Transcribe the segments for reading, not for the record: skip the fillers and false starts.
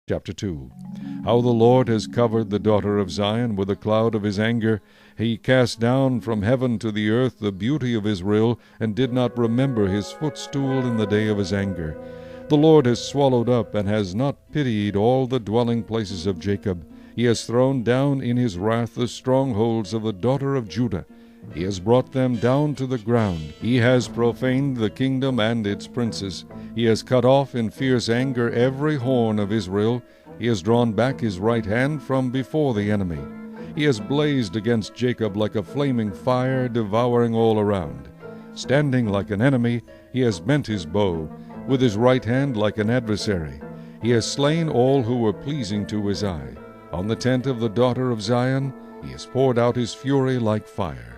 Chapter 2. How the Lord has covered the daughter of Zion with a cloud of his anger. He cast down from heaven to the earth the beauty of Israel, and did not remember his footstool in the day of his anger. The Lord has swallowed up and has not pitied all the dwelling places of Jacob. He has thrown down in his wrath the strongholds of the daughter of Judah. He has brought them down to the ground. He has profaned the kingdom and its princes. He has cut off in fierce anger every horn of Israel. He has drawn back his right hand from before the enemy. He has blazed against Jacob like a flaming fire, devouring all around. Standing like an enemy, he has bent his bow, with his right hand like an adversary. He has slain all who were pleasing to his eye. On the tent of the daughter of Zion, he has poured out his fury like fire.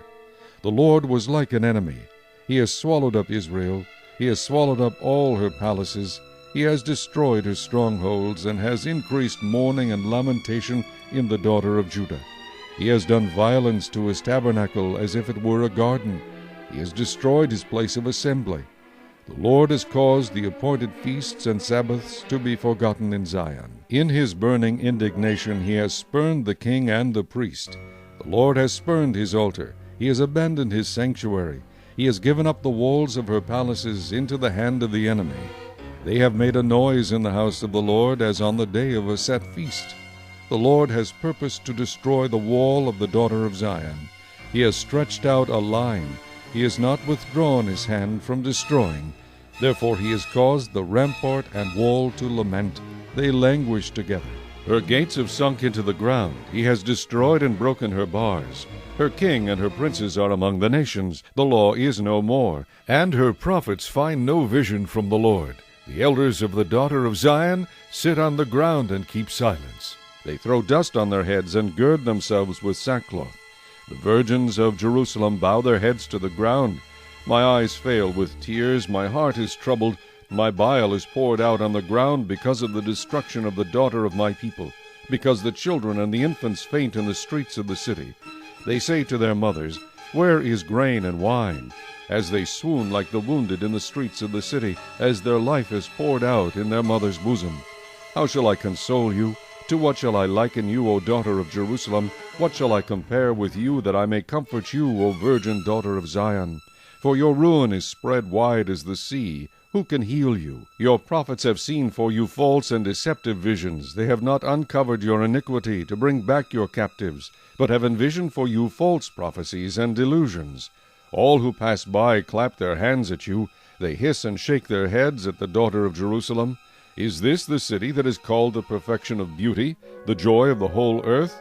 The Lord was like an enemy. He has swallowed up Israel. He has swallowed up all her palaces. He has destroyed her strongholds, and has increased mourning and lamentation in the daughter of Judah. He has done violence to his tabernacle as if it were a garden. He has destroyed his place of assembly. The Lord has caused the appointed feasts and Sabbaths to be forgotten in Zion. In his burning indignation he has spurned the king and the priest. The Lord has spurned his altar. He has abandoned his sanctuary. He has given up the walls of her palaces into the hand of the enemy. They have made a noise in the house of the Lord as on the day of a set feast. The Lord has purposed to destroy the wall of the daughter of Zion. He has stretched out a line. He has not withdrawn his hand from destroying. Therefore he has caused the rampart and wall to lament. They languish together. Her gates have sunk into the ground. He has destroyed and broken her bars. Her king and her princes are among the nations. The law is no more, and her prophets find no vision from the Lord. The elders of the daughter of Zion sit on the ground and keep silence. They throw dust on their heads and gird themselves with sackcloth. The virgins of Jerusalem bow their heads to the ground. My eyes fail with tears, my heart is troubled, my bile is poured out on the ground because of the destruction of the daughter of my people, because the children and the infants faint in the streets of the city. They say to their mothers, "Where is grain and wine?" As they swoon like the wounded in the streets of the city, as their life is poured out in their mother's bosom. How shall I console you? To what shall I liken you, O daughter of Jerusalem? What shall I compare with you, that I may comfort you, O virgin daughter of Zion? For your ruin is spread wide as the sea. Who can heal you? Your prophets have seen for you false and deceptive visions. They have not uncovered your iniquity to bring back your captives, but have envisioned for you false prophecies and delusions. All who pass by clap their hands at you. They hiss and shake their heads at the daughter of Jerusalem. Is this the city that is called the perfection of beauty, the joy of the whole earth?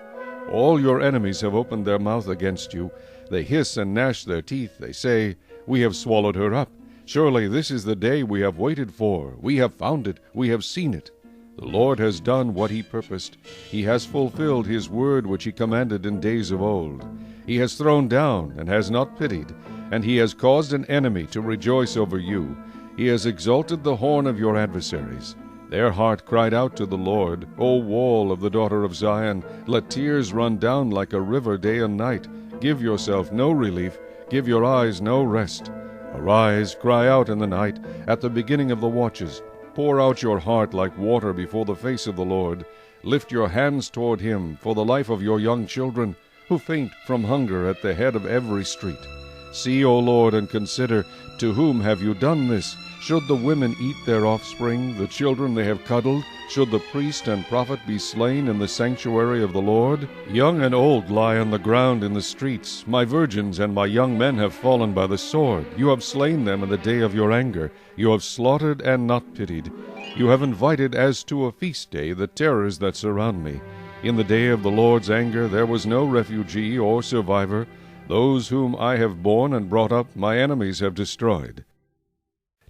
All your enemies have opened their mouth against you. They hiss and gnash their teeth. They say, "We have swallowed her up. Surely this is the day we have waited for. We have found it. We have seen it." The Lord has done what he purposed. He has fulfilled his word which he commanded in days of old. He has thrown down and has not pitied, and he has caused an enemy to rejoice over you. He has exalted the horn of your adversaries. Their heart cried out to the Lord, O wall of the daughter of Zion, let tears run down like a river day and night. Give yourself no relief, give your eyes no rest. Arise, cry out in the night, at the beginning of the watches. Pour out your heart like water before the face of the Lord. Lift your hands toward him for the life of your young children, who faint from hunger at the head of every street. See, O Lord, and consider, to whom have you done this? Should the women eat their offspring, the children they have cuddled? Should the priest and prophet be slain in the sanctuary of the Lord? Young and old lie on the ground in the streets. My virgins and my young men have fallen by the sword. You have slain them in the day of your anger. You have slaughtered and not pitied. You have invited as to a feast day the terrors that surround me. In the day of the Lord's anger there was no refugee or survivor. Those whom I have borne and brought up my enemies have destroyed.